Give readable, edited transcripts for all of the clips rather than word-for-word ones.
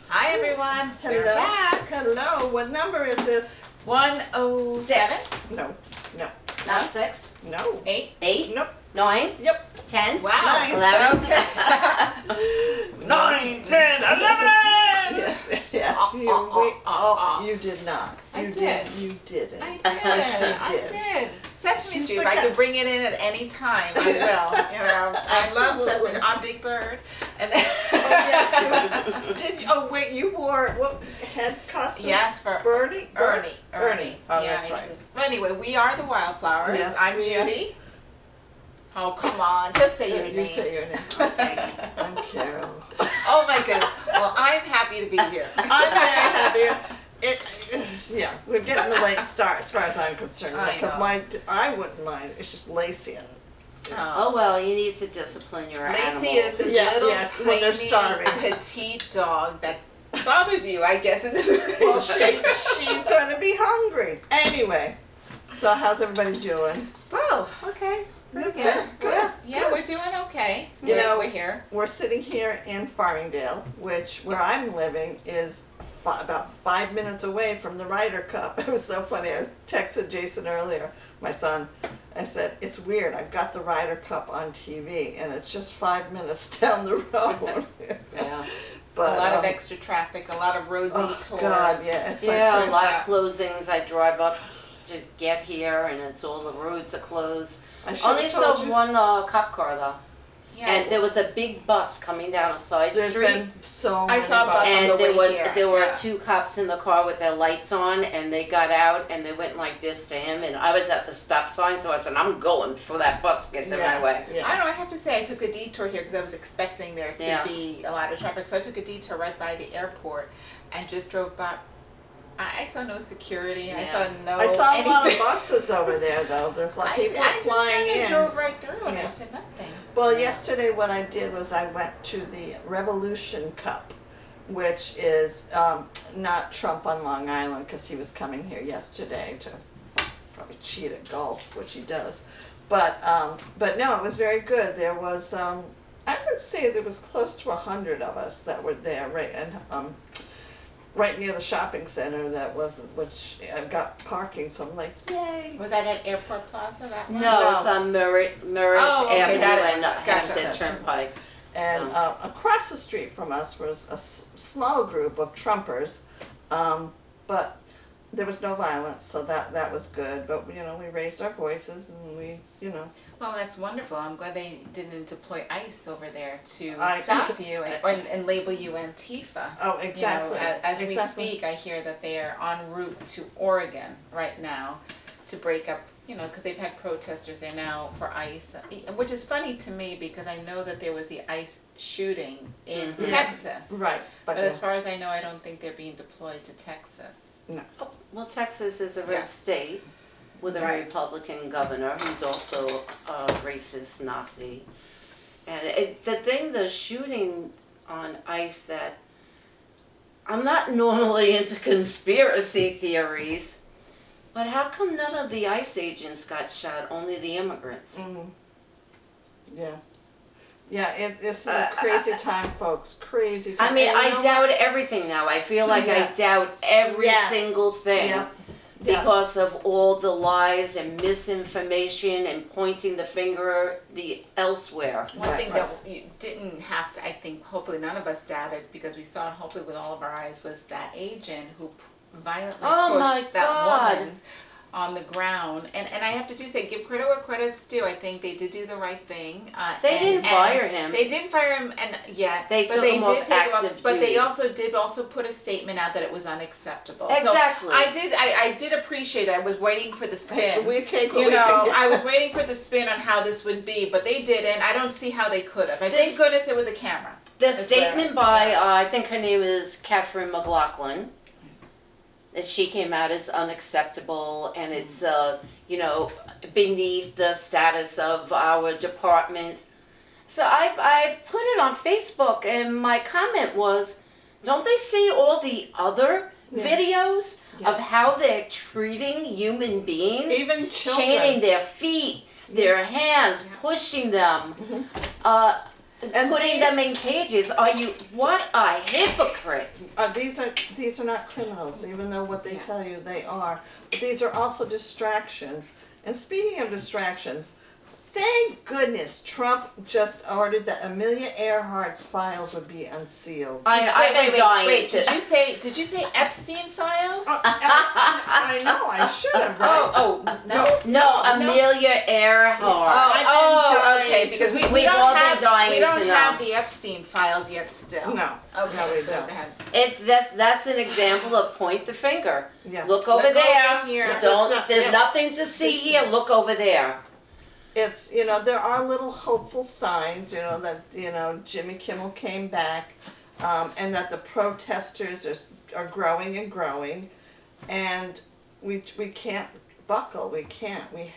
Hi everyone. Hello. We're back. Hello. What number is this? 107. No. Not 6, No. 8. 8, Nope. 9, Yep. 10, Wow. 11. Okay. 9, 10, 11! Yes. Yes. You did not. I You did. You didn't. I did. Yes, you I did. Sesame She's Street. the If I guy. could bring it in at any time, I will. You know, I love Absolutely. Sesame. I'm Big Bird. And then Oh yes. You did. Oh wait. You wore what head costume? yes, for Bernie. Ernie. Oh, yeah, that's right. But anyway, we are the Wildflowers. Yes, I'm we are. Judy. Oh, come on. Just say your You name. say your name. Okay. I'm Carol. Oh my goodness. Well, I'm happy to be here. I'm very happy. Yeah, we're getting the late start as far as I'm concerned. I Because know. I wouldn't mind. It's just Lacey and Oh, well, you need to discipline your Lacey animals. is this Yeah, little yes, when they're starving. tiny petite dog that bothers you, I guess. In this well, she's going to be hungry anyway. So how's everybody doing? well, Okay. That's yeah, good. yeah, we're doing okay. You know, we're here. We're sitting here in Farmingdale, which where I'm living is about 5 minutes away from the Ryder Cup. It was so funny. I texted Jason earlier, my son. I said, it's weird. I've got the Ryder Cup on TV, and it's just 5 minutes down the road. Yeah. But, a lot of extra traffic, a lot of road detours. Oh God, yeah, it's Yeah, like a lot of closings. I drive up to get here, and it's all the roads are closed. I should Only have saw told you. one cop car, though. Yeah. And there was a big bus coming down a side There's street. been so I many saw a bus buses. on And the there way here, there were yeah. 2 cops in the car with their lights on, and they got out and they went like this to him, and I was at the stop sign, so I said, I'm going before that bus gets in my way. Yeah. I don't know, I have to say I took a detour here because I was expecting there to Yeah. be a lot of traffic. So I took a detour right by the airport and just drove by. I saw no security. I Yeah. saw no I saw a lot of anything. buses over there, though. There's like people I just flying kinda in. drove right through and I Yeah. said nothing. Well, yesterday what I did was I went to the Revolution Cup, which is not Trump on Long Island because he was coming here yesterday to probably cheat at golf, which he does. But no, it was very good. There was I would say there was close to 100 of us that were there, right, and right near the shopping center which I've got parking, so I'm like, yay. Was that at Airport Plaza? That one? No, it's on Merritt Oh, okay, Avenue that- and gotcha. Hempstead Turnpike. And So. across the street from us was a small group of Trumpers, but there was no violence, so that was good. But we raised our voices and we. Well, that's wonderful. I'm glad they didn't deploy ICE over there to I- stop you and label you Antifa. Oh, exactly. You know, as we Exactly. speak, I hear that they are en route to Oregon right now to break up, because they've had protesters there now for ICE, which is funny to me because I know that there was the ICE shooting in Texas. Right, But as far as I know, I don't think they're being deployed to Texas. Oh, well, Texas is a red Yeah. state with a Right. Republican governor who's also a racist Nazi. And it's the thing, the shooting on ICE, that I'm not normally into conspiracy theories, but how come none of the ICE agents got shot, only the immigrants? Yeah. Yeah, it's a crazy time, folks. Crazy time. I mean, And you I know doubt everything now. I feel like Yeah. I doubt every Yes. single thing. Yeah. Yeah. Because of all the lies and misinformation and pointing the finger elsewhere. One Right, thing right. that you didn't have to, I think, hopefully none of us doubted because we saw it hopefully with all of our eyes, was that agent who violently Oh my pushed that God. woman on the ground. And I have to say, give credit where credit's due. I think they did do the right thing. They didn't fire him. They didn't fire him, and They but took they him did off take him off. active But they duty. did also put a statement out that it was unacceptable. Exactly. So I did appreciate that. I was waiting for the spin. We take what You we know, can get. I was waiting for the spin on how this would be, but they didn't. I don't see how they could have. Thank goodness it was a camera. The That's statement what I by, I think her name is Catherine McLaughlin, that she came out as unacceptable and it's, beneath the status of our department. So I put it on Facebook and my comment was, don't they see all the other videos Yeah. of how they're treating human beings, Even children. chaining their feet, their hands, pushing them, And putting them in cages. What a hypocrite. These are not criminals, even though what they tell you they are. But these are also distractions. And speaking of distractions, thank goodness Trump just ordered that Amelia Earhart's files would be unsealed. I've been dying Wait, to. did you say Epstein files? I know, I should have, right? No, Amelia Earhart. Okay, because we We've don't all been have dying we don't to know. have the Epstein files yet. Still, No. Okay, No, we so don't. go ahead. That's an example of point the finger. Yeah. Look over Look there. over here. There's nothing to see here. Look over there. It's, there are little hopeful signs, that, Jimmy Kimmel came back, and that the protesters are growing and growing, and we can't buckle, we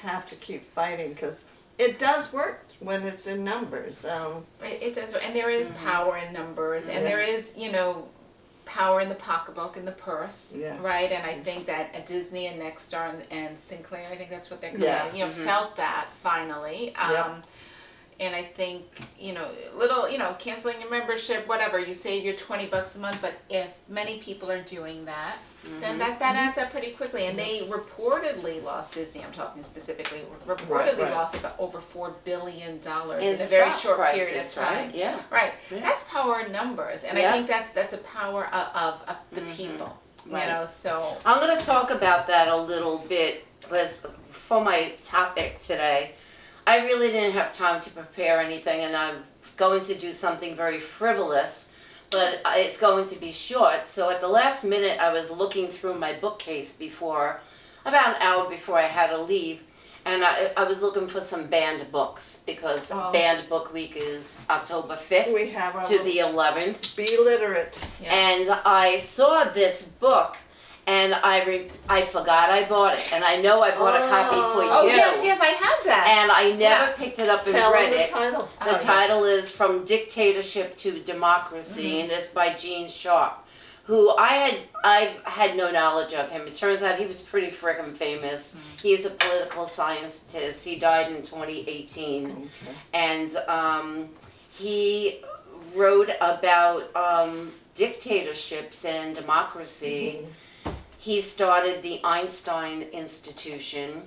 have to keep fighting, because it does work when it's in numbers. It does, and there is power in numbers, and there is, power in the pocketbook and the purse, right? And I think that Disney and Nexstar and Sinclair, I think that's what they're calling, felt that finally. And I think, little, canceling your membership, whatever, you save your $20 a month, but if many people are doing that, then that adds up pretty quickly. And they reportedly lost, Disney, I'm talking specifically, reportedly lost about over $4 billion in a very short period of time. Right? Yeah. Right. That's power in numbers. And I think that's a power of the people. Right. So I'm going to talk about that a little bit, because for my topic today, I really didn't have time to prepare anything, and I'm going to do something very frivolous, but it's going to be short. So at the last minute, I was looking through my bookcase about an hour before I had to leave, and I was looking for some banned books, because banned book week is October 5th We have to the 11th. Be literate. And I saw this book, and I forgot I bought it, and I know I bought a copy for you. Oh yes, I have that. And I never picked it up and Tell read them the it. title. The title is From Dictatorship to Democracy, and it's by Gene Sharp, who I had no knowledge of him. It turns out he was pretty frickin' famous. He's a political scientist. He died in 2018, and he wrote about dictatorships and democracy. He started the Einstein Institution.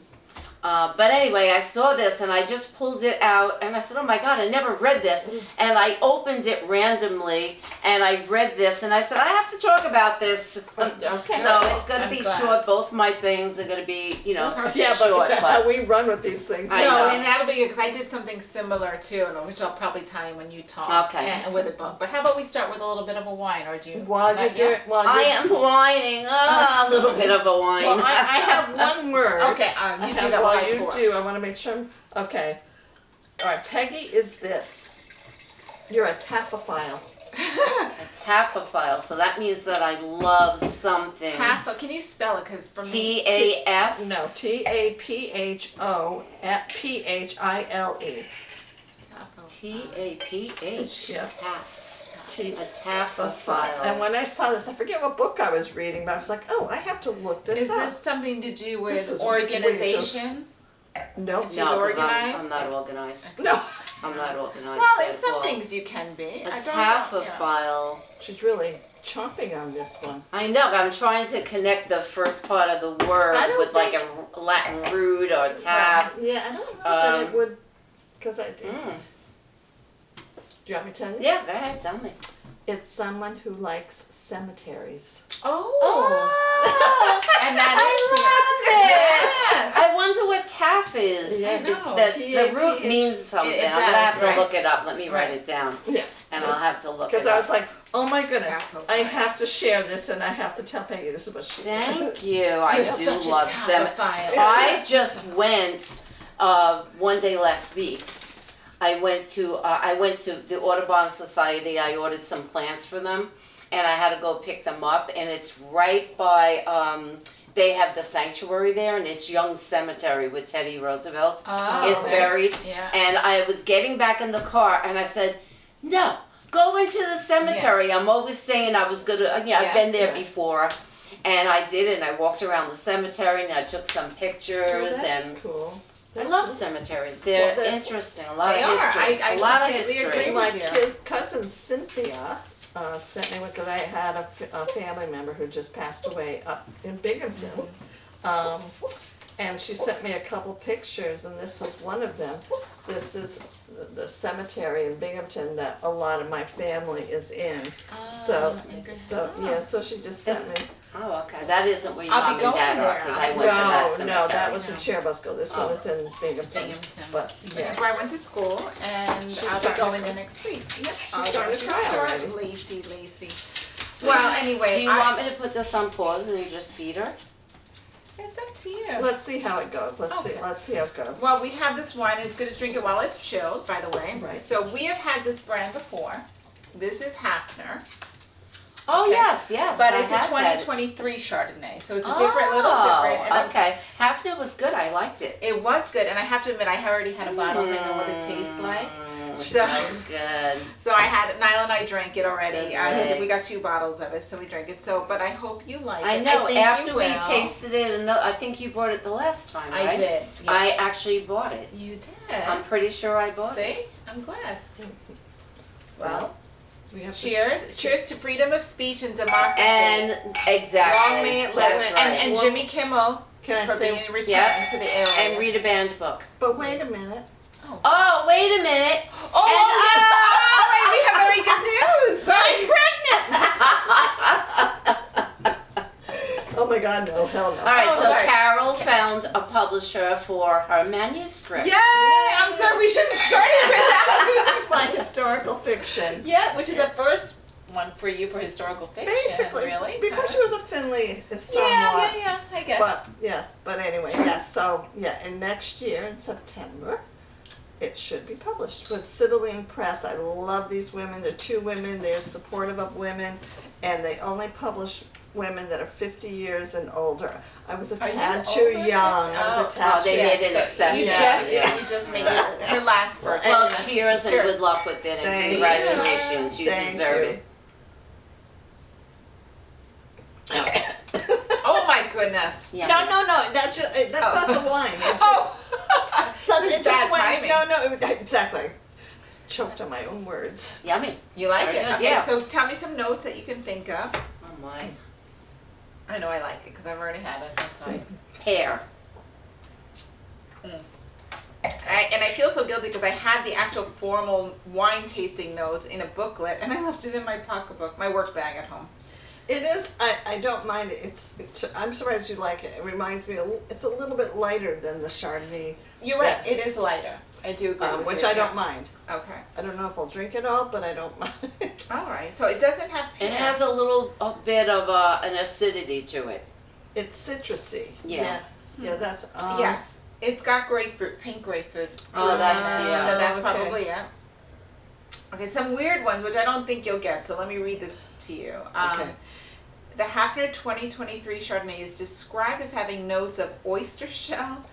But anyway, I saw this and I just pulled it out and I said, oh my God, I never read this. And I opened it randomly and I read this and I said, I have to talk about this. Okay. So it's going to I'm be glad. short. Both my things are going to be, Yeah, short. but we run with these things. I know. And that'll be good, because I did something similar too, which I'll probably tie in when you talk. Okay. And with a book. But how about we start with a little bit of a wine, or do you? While you're not doing, yet? I am whining. A little bit of a whine. Well, I have one word. Okay, you do that while while I you pour. do, I want to make sure. Okay. All right, Peggy is this. You're a taphophile. It's half a file, so that means that I love something. Can you spell it? Because for me, TAF? No, TAPHO at PHILE. TAPH? Yeah. A taphophile. And when I saw this, I forget what book I was reading, but I was like, oh, I have to look this is up. this something to do This with is organization? No. She's No, 'cause organized? I'm not organized. No. I'm not organized. Well, in at some all. things you can be. A I don't know, taphophile. She's really chomping on this one. I know, I'm trying to connect the first part of the word I don't with like think- a Latin root or tap. Yeah, I don't know that it would, because I did. Mm. Do you want me to tell you? Yeah, go ahead, tell me. It's someone who likes cemeteries. Oh. And that I love it. is. Yes. I wonder what taff is. Yeah, It's no. the root TAPH. means something. It I'm gonna have does, to right. look it up. Let me write Right. it down, Yeah. and I'll have to look it Because I up. was like, oh my goodness, Taphophile. I have to share this and I have to tell Peggy this is what she Thank you. I You're do such a love taphophile. I just went one day last week. I went to the Audubon Society. I ordered some plants for them, and I had to go pick them up. And it's right by. They have the sanctuary there, and it's Young Cemetery with Teddy Roosevelt. Oh, It's buried. Yeah. And I was getting back in the car, and I said, "No, go into the cemetery." I'm always saying I was gonna. I've been there before. And I did it, and I walked around the cemetery, and I took some pictures, Oh, that's and cool. I That's love cool. cemeteries. They're Well, they're- interesting, a lot They of are. history. I A lot of completely history. agree. My with you. cousin Cynthia sent me, because I had a family member who just passed away up in Binghamton. And she sent me a couple pictures, and this was one of them. This is the cemetery in Binghamton that a lot of my family is in. So she just sent me. Oh, okay. That isn't where your I'll mom be and going dad are, there. because I went to that cemetery. No, that was in No. Cherubusco. This one is in Binghamton. Binghamton. But, Which yeah. is where I went to school, and She's I'll be starting going to there next week. Yep, She's starting to cry already. Lacey. Well, anyway, Do you want me to put this on pause and just feed her? it's up to you. Let's see how it goes. Let's Okay. see how it goes. Well, we have this wine. It's good to drink it while it's chilled, by the way. Right. So we have had this brand before. This is Hafner, Oh, Okay. yes, but I it's a had that. 2023 Chardonnay, so it's a different, little different. And I'm- Okay, Hafner was good. I liked it. it was good, and I have to admit, I already had a bottle, so I know what it tastes like. So- Smells good. So I had Niall and I drank it already. Good We got legs. 2 bottles of it, so we drank it. So, but I hope you like I it. know. think After you we will. tasted it, I think you brought it the last time, right? I did. Yeah. I actually bought it. You did. I'm pretty sure I bought it. See, I'm glad. Well, we have to. Cheers to freedom of speech and democracy. And exactly. Long may it live. That's right. And Jimmy Kimmel Can I for say? being returned Yeah. to the airwaves. And read a band book. But wait a minute. Oh, wait a minute. Oh, And- yeah. Oh, wait, we have very good news. I'm pregnant. Oh my God, no, hell no. All right, Oh, so sorry. Carol found a publisher for her manuscript. Yay! I'm sorry, we should have started with that. My historical fiction. Yeah, which is a first one for you for historical fiction. Basically, really. before she was a Finley, somewhat. Yeah, I guess. But anyway, yes. So and next year in September, it should be published with Citylene Press. I love these women. They're 2 women. They're supportive of women, and they only publish women that are 50 years and older. I was a Are you tad too older? young. I was a tad they too made an so exception. You Yeah. just made it her last birthday. Well, cheers and Cheers. good luck with it, and Thank you. congratulations. You Thank deserve you. it. Oh my goodness. Yeah. No. That's not the wine. It's Oh. so This it is just bad went. timing. No, exactly. Choked on my own words. Yummy. You like Very it? good, Okay, yeah. so tell me some notes that you can think of. Oh my. I know I like it because I've already had it. That's why. Pear. And I feel so guilty because I had the actual formal wine tasting notes in a booklet, and I left it in my pocketbook, my work bag at home. It is. I don't mind it. I'm surprised you like it. It reminds me. It's a little bit lighter than the Chardonnay, You're right. It is lighter. I do agree with which you. I don't mind. Okay. I don't know if I'll drink it all, but I don't mind. All right. So it doesn't have. It pear. has a bit of an acidity to it. It's citrusy. Yeah. Yeah. That's. Yes. It's got grapefruit, pink grapefruit. Oh, that's- yeah. So that's Okay. probably it. Okay, some weird ones which I don't think you'll get. So let me read this to you. Okay. The Hafner 2023 Chardonnay is described as having notes of oyster shell,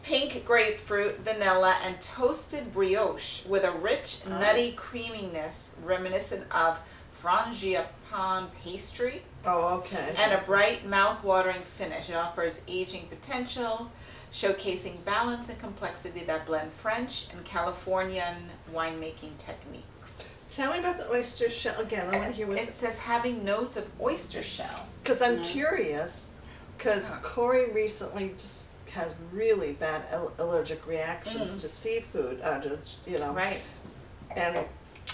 pink grapefruit, vanilla, and toasted brioche with a rich, nutty creaminess reminiscent of frangipane pastry Oh, okay. and a bright, mouth-watering finish. It offers aging potential, showcasing balance and complexity that blend French and Californian winemaking techniques. Tell me about the oyster shell again. I want to hear what. It says having notes of oyster shell. Because I'm curious. Because Huh. Corey recently just has really bad allergic reactions to seafood. Right. And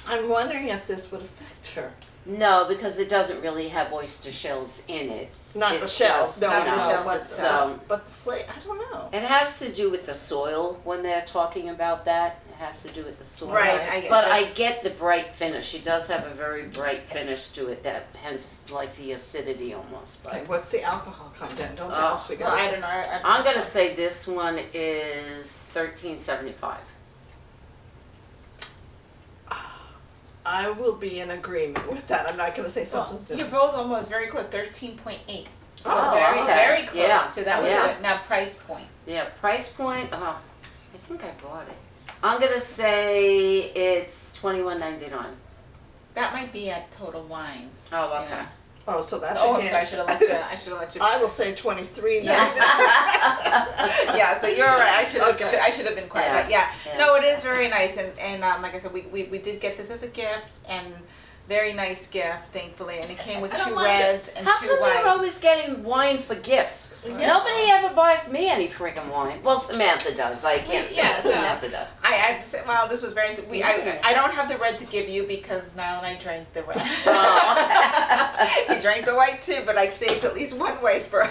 I'm wondering if this would affect her. No, because it doesn't really have oyster shells in it. Not the It's shells. just, No, not the no, shells but, itself. but the flavor. I don't know. It has to do with the soil when they're talking about that. It has to do with the soil. Right, I get But that. I get the bright finish. She does have a very bright finish to it that hence like the acidity almost. But Okay, what's the alcohol content? Don't tell us. We Well, got. I don't know. I'm gonna say this one is 1375. I will be in agreement with that. I'm not going to say something Well, you're different. both almost very close, 13.8. So Oh, very, okay. very close Yeah. to that. Was Yeah. good. Now price point. Yeah, price point. I think I bought it. I'm gonna say it's $21.99. That might be at Total Wines. Oh, okay. Yeah. Oh, so that's Oh, a I'm hint. sorry, I should have let you. I will say 23 now. Yeah, so you're right. Okay. I should have been quiet. Yeah. But yeah, Yeah. no, it is very nice, and like I said, we did get this as a gift, and very nice gift, thankfully, and it came with I don't 2 mind it. reds and How 2 come whites. you're always getting wine for gifts? Yeah. Nobody ever buys me any freaking wine. Well, Samantha does. I can't say Yeah, so- Samantha does. I have to say, well, this was very. I don't have the red to give you because now I drank the red. Oh. You drank the white too, but I saved at least 1 white for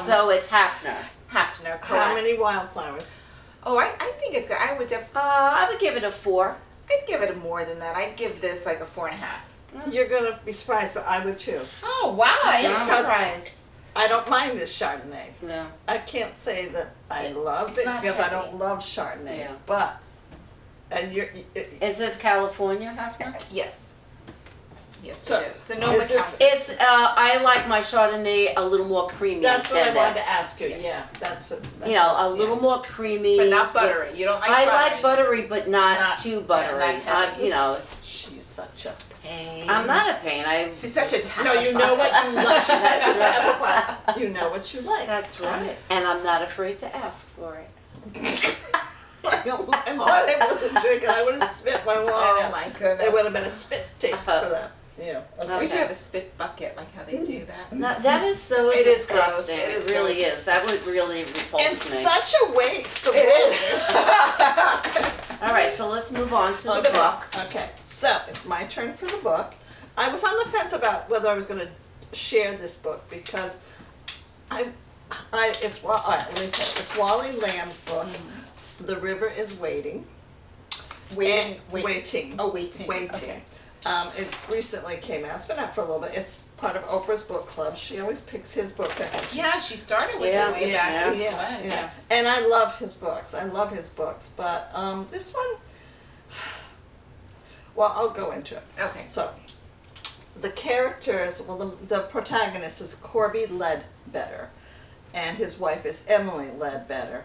So it's Hafner. Hafner. Correct. How many wildflowers? Oh, I think it's good. I would I would give it a 4. I'd give it more than that. I'd give this like a 4.5. You're going to be surprised, but I would too. Oh wow! I am Because surprised. I don't mind this Chardonnay. No. I can't say that I love It's it not because I heavy. don't love Chardonnay. Yeah. But, and Is this California Hafner? Yes. Yes, So, it is. Sonoma is this- County. It's I like my Chardonnay a little more creamy. that's what I than wanted this. to ask you. Yeah, that's what. You know, a little more creamy. But not buttery. You don't like I buttery. like buttery, but not, Not- too buttery. not heavy. You know, it's. She's such a pain. I'm not a pain. She's such a tough. No, you know what you like. She's such a That's tough. You know what you like. That's right. And I'm not afraid to ask for it. I'm glad I wasn't drinking. I would have spit my wine Oh out. my goodness. It would have been a spit take for that. Yeah. Okay. We should have a spit bucket like how they do that. That is so It is gross. disgusting. It is really gross. is. That would really repulse It's me. such a waste of It water. is. All right, so let's move on to On the the book. Okay, so it's my turn for the book. I was on the fence about whether I was going to share this book because it's all right. Let me tell you, it's Wally Lamb's book. The River is Waiting. Waiting. Waiting. Oh, waiting. Waiting. Okay. It recently came out. It's been out for a little bit. It's part of Oprah's book club. She always picks his books. Yeah, she started with Yeah, it way yeah, back. yeah, when, yeah. And I love his books. I love his books. But this one, well, I'll go into it. Okay. So, the characters, well, the protagonist is Corby Ledbetter, and his wife is Emily Ledbetter.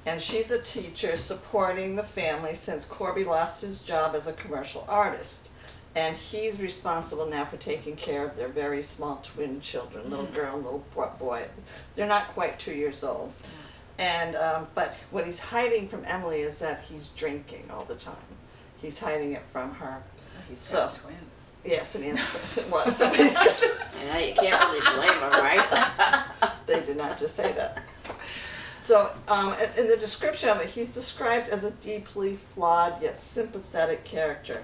And she's a teacher supporting the family since Corby lost his job as a commercial artist. And he's responsible now for taking care of their very small twin children, little girl and little boy. They're not quite 2 years old. And but what he's hiding from Emily is that he's drinking all the time. He's hiding it from her. He's got twins. Yes, and well, somebody's got. I know you can't really blame him, right? They did not just say that. So, in the description of it, he's described as a deeply flawed yet sympathetic character.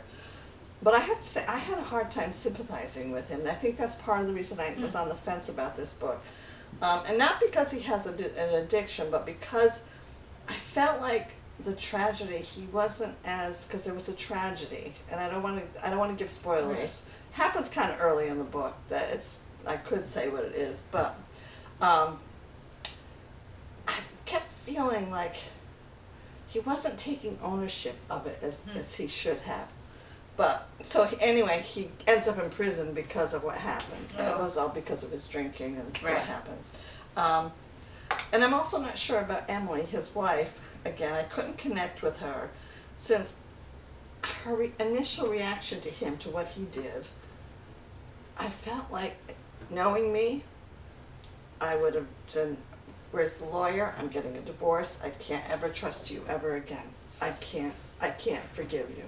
But I have to say, I had a hard time sympathizing with him. I think that's part of the reason I was on the fence about this book. And not because he has an addiction, but because I felt like the tragedy, he wasn't as, because there was a tragedy, and I don't want to give spoilers. Right. Happens kind of early in the book that I could say what it is, but I kept feeling like he wasn't taking ownership of it as he should have. But, so anyway, he ends up in prison because of what happened. And it Oh. was all because of his drinking and Right. what happened. And I'm also not sure about Emily, his wife. Again, I couldn't connect with her since her initial reaction to him, to what he did, I felt like, knowing me, I would have said, where's the lawyer? I'm getting a divorce. I can't ever trust you ever again. I can't forgive you.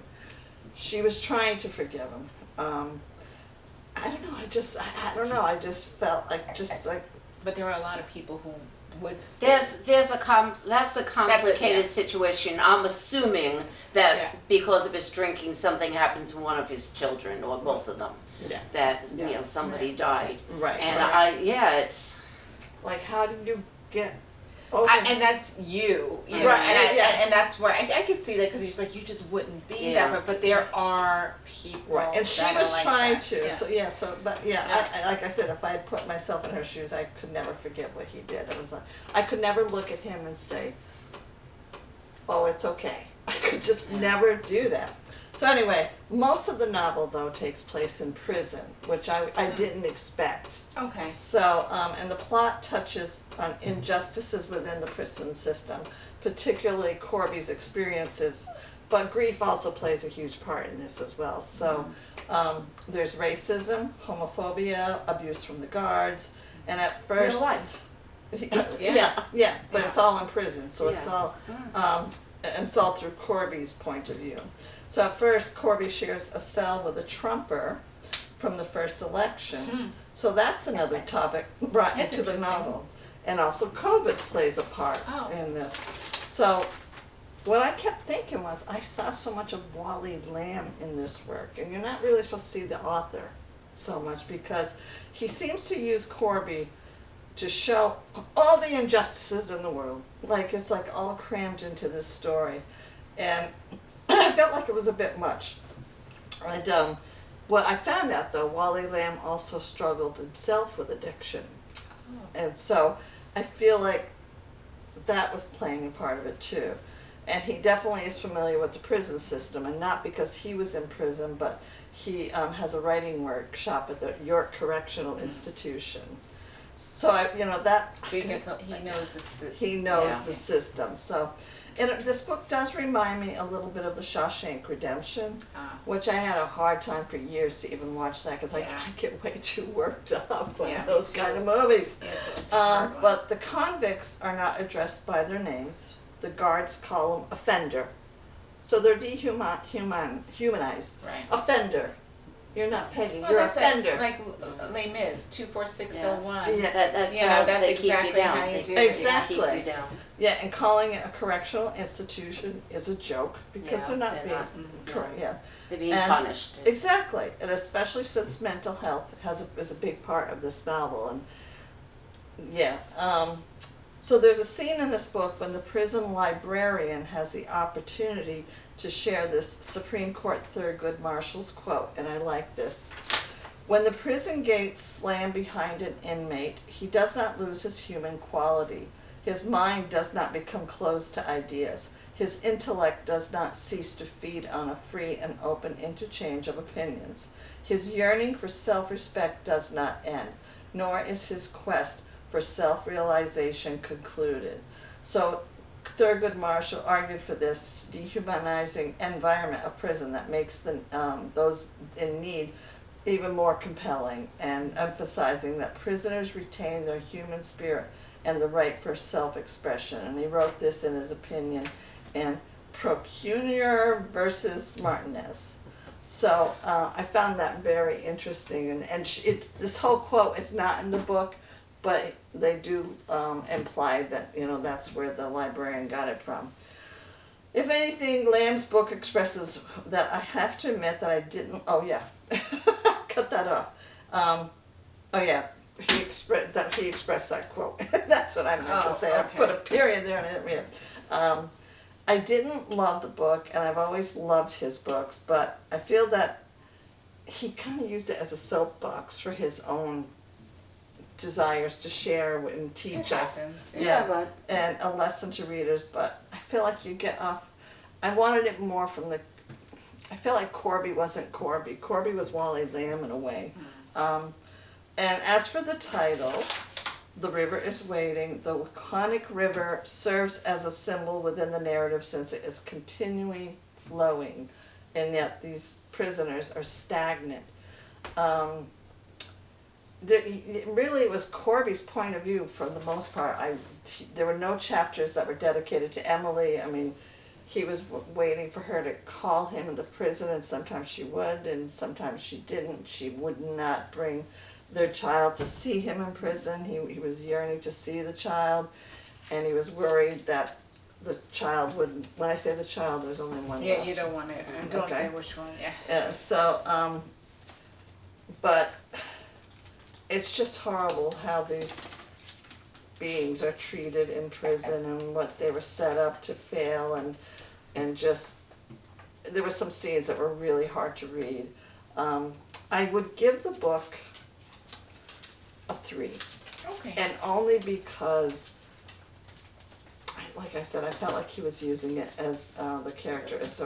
She was trying to forgive him. I don't know, I don't know, I just felt like, But there are a lot of people who would say, That's a complicated yeah. situation. I'm assuming that Yeah. because of his drinking, something happened to one of his children or both of them. yeah, That Yeah. Somebody died. right, And right. it's Like, how did you get over? and that's you know, Right, and, yeah. and that's where I could see that because you're just like, you just wouldn't be Yeah. that way, but there are people Right, and she that was are like trying that. to, Yeah. but I like I said, if I had put myself in her shoes, I could never forget what he did. It was like, I could never look at him and say, oh, it's okay. I could just never do that. So anyway, most of the novel, though, takes place in prison, which I didn't expect. Okay. So, and the plot touches on injustices within the prison system, particularly Corby's experiences but grief also plays a huge part in this as well. So there's racism, homophobia, abuse from the guards, and at first, Real life. yeah, but it's all in prison, so it's Yeah. all and it's all through Corby's point of view. So at first, Corby shares a cell with a Trumper from the first election. So that's another topic brought That's into the interesting. novel. And also COVID plays a part in this. So what I kept thinking was, I saw so much of Wally Lamb in this work, and you're not really supposed to see the author so much because he seems to use Corby to show all the injustices in the world. Like, it's like all crammed into this story. And I felt like it was a bit much. And what I found out though, Wally Lamb also struggled himself with addiction. And so I feel like that was playing a part of it too. And he definitely is familiar with the prison system, and not because he was in prison, but he has a writing workshop at the York Correctional Institution. So that Because he knows this. he knows Yeah. the system. So, and this book does remind me a little bit of the Shawshank Redemption, which I had a hard time for years to even watch that because I get way too worked up on those kind of movies. It's a hard one. But the convicts are not addressed by their names. The guards call them offender. So they're humanized. Right. Offender. You're not Peggy, Well, you're that's offender. like Les Mis, 24601. Yeah. That's You know, how that's they keep exactly you down. how you They do keep it. Exactly. you down. Yeah, and calling it a correctional institution is a joke because Yeah, they're not they're being not. correct. Yeah, They're being And- punished. exactly, and especially since mental health is a big part of this novel, and yeah. So there's a scene in this book when the prison librarian has the opportunity to share this Supreme Court Thurgood Marshall's quote, and I like this. When the prison gates slam behind an inmate, he does not lose his human quality. His mind does not become closed to ideas. His intellect does not cease to feed on a free and open interchange of opinions. His yearning for self-respect does not end, nor is his quest for self-realization concluded. So Thurgood Marshall argued for this dehumanizing environment of prison that makes those in need even more compelling, and emphasizing that prisoners retain their human spirit and the right for self-expression. And he wrote this in his opinion in Procunior versus Martinez. So I found that very interesting, and this whole quote is not in the book, but they do imply that that's where the librarian got it from. If anything, Lamb's book expresses that I have to admit that I didn't. Oh yeah, cut that off. He expressed that quote. That's what I meant to say. okay. I put a period there and I didn't read it. I didn't love the book, and I've always loved his books, but I feel that he kind of used it as a soapbox for his own desires to share and teach It us. happens, Yeah, but And a lesson to readers, but I feel like you get off. I wanted it more from the. I feel like Corby wasn't Corby. Corby was Wally Lamb in a way. And as for the title, The River is Waiting, the laconic river serves as a symbol within the narrative since it is continually flowing, and yet these prisoners are stagnant. Really, it was Corby's point of view for the most part. There were no chapters that were dedicated to Emily. I mean, he was waiting for her to call him in the prison, and sometimes she would, and sometimes she didn't. She would not bring their child to see him in prison. He was yearning to see the child, and he was worried that the child wouldn't. When I say the child, there's only one Yeah, left. you don't want it. And don't Okay. say which one. Yeah. Yeah, so, but it's just horrible how these beings are treated in prison and what they were set up to fail, and just, there were some scenes that were really hard to read. I would give the book a 3, Okay. and only because, like I said, I felt like he was using it as the character as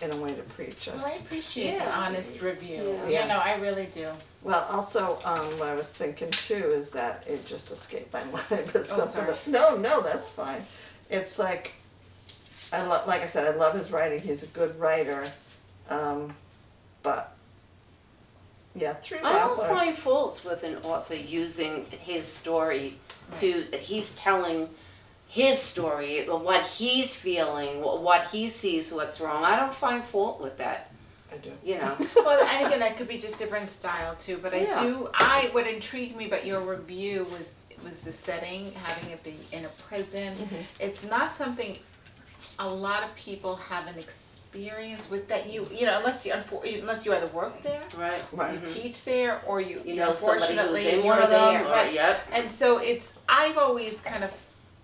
in a way to preach us. Well, I appreciate the Yeah. honest review. Yeah. You know, I really do. Well, also, what I was thinking too is that it just escaped my mind. But Oh, sorry. No, that's fine. It's like, like I said, I love his writing. He's a good writer. But yeah, 3 I don't Wildflowers. find faults with an author using his story he's telling his story, what he's feeling, what he sees, what's wrong. I don't find fault with that. I do. You know. Well, and again, that could be just different style too. But what intrigued me about your review was the setting, having it be in a prison. It's not something a lot of people have an experience with that unless you either work there, Right. you teach there, or you know somebody who's unfortunately in you're one of them, there, or, right? yep. And so I've always kind of,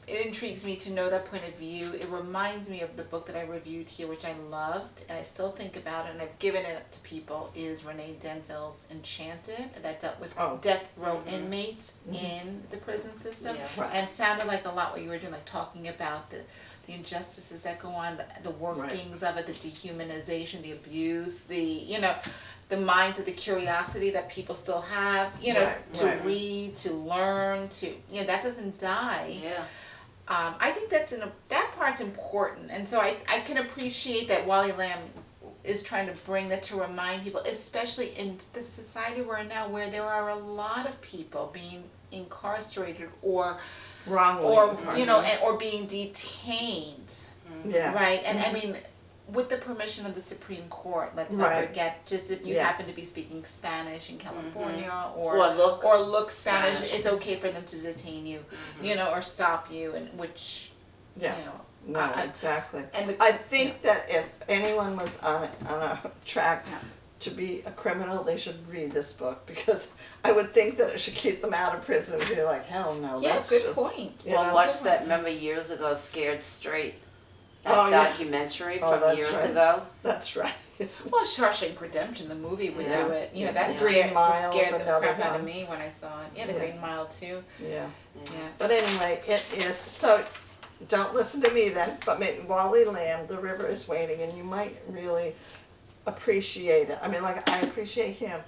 it intrigues me to know that point of view. It reminds me of the book that I reviewed here, which I loved, and I still think about it, and I've given it to people, is Renee Denfeld's Enchanted, that dealt with death row inmates in the prison system. Yeah. Right. And it sounded like a lot what you were doing, like talking about the injustices that go on, the workings of it, the dehumanization, the abuse, the minds of the curiosity that people still have, to read, to learn, that doesn't die. Yeah. I think that part's important, and so I can appreciate that Wally Lamb is trying to bring that to remind people, especially in the society we're in now, where there are a lot of people being incarcerated or or being detained. Yeah. Right, and I mean, with the permission of the Supreme Court, let's not forget, just if you happen to be speaking Spanish in California or look Spanish, it's okay for them to detain you, or stop you, and which, No, exactly. And I think that if anyone was on a track to be a criminal, they should read this book, because I would think that it should keep them out of prison. You're like, hell no. Yeah, that's good just, point. Well, watch that, remember years ago, Scared Straight? That documentary from years ago. That's right. Well, Shawshank Redemption, the movie, would do it. That Green Mile scared the another crap out of one. me when I saw it. Yeah, the Green Mile too. Yeah. Yeah. But anyway, it is, so don't listen to me then, but maybe Wally Lamb, The River is Waiting, and you might really appreciate it. I mean, like, I appreciate him,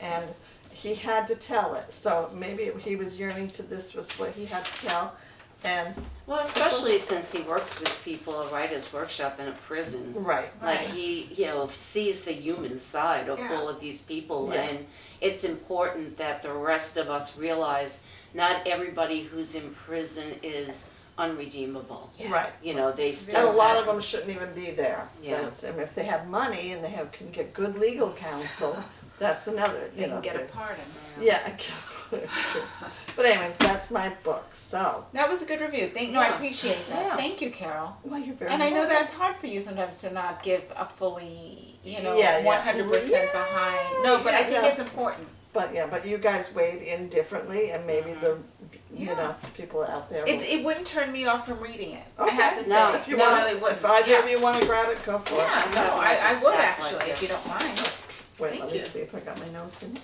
and he had to tell it, so maybe he was yearning to, this was what he had to tell. And well, especially since he works with people, a writer's workshop in a prison. Right. Like he, sees the human side of all of these people, and it's important that the rest of us realize not everybody who's in prison is unredeemable. Yeah. Right. They still And a lot of them shouldn't even be there. Yeah. And if they have money and can get good legal counsel, that's another, They can get a pardon. Yeah. But anyway, that's my book. So. That was a good review. I appreciate that. Yeah. Thank you, Carol. Well, you're very And I know welcome. that's hard for you sometimes to not give a fully, 100% behind. No, but I think it's important. But you guys weighed in differently, and maybe the people out there. It wouldn't turn me off from reading it. Okay. I have to say. No. If you No, want, really wouldn't. if either of you want to grab it, go for it. Yeah, no, I would Stack like actually, if you this. don't mind. Wait, Thank let me you. see if I got my notes in.